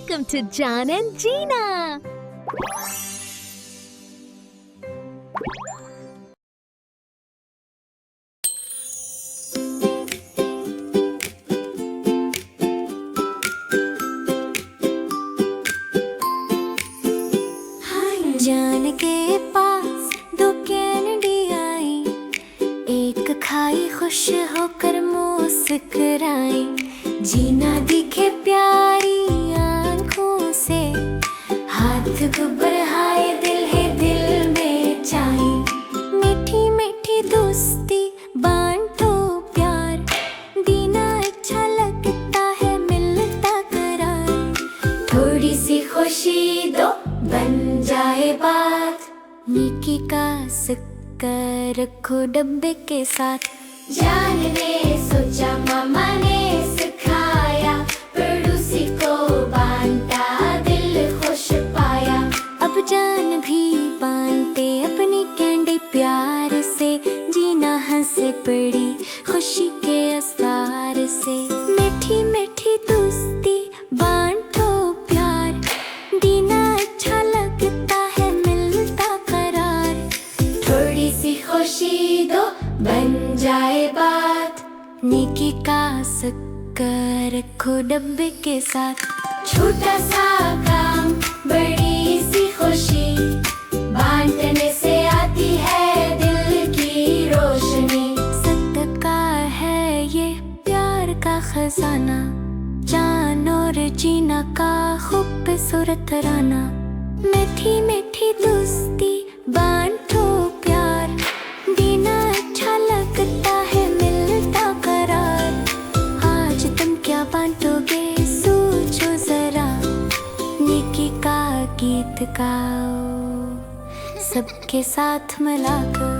Welcome to John and Gina. जान के पास दो कैनेडी आई, एक खाई खुश होकर मुस्कुराई। जीना दिखे प्यारी आँखों से, हाथ को बढ़ाए दिल है दिल में चाही। मीठी मीठी दोस्ती बांटो प्यार, दीना अच्छा लगता है मिलता करार। थोड़ी सी खुशी दो बन जाए बात, निकी का सिक्का रखो डब्बे के साथ। जान ने सोचा मामा ने सिखाया, पड़ोसी को बांटा दिल खुश पाया। अब जान भी बांटे अपनी कैंडी प्यार से, जीना हंसे पड़ी खुशी के असरार से। मीठी मीठी दोस्ती बांटो प्यार, दीना अच्छा लगता है मिलता करार। थोड़ी सी खुशी दो बन जाए बात, नेकी का सिक्का रखो डब्बे के साथ। छोटा सा काम बड़ी सी खुशी, बांटने से आती है दिल की रोशनी। सदका है ये प्यार का खजाना, जान और जीना का खूबसूरत तराना। मीठी मीठी दोस्ती बांटो प्यार, दीना अच्छा लगता है मिलता करार। आज तुम क्या बांटोगे सोचो जरा, नेकी का गीत गाओ सबके साथ मिलाकर।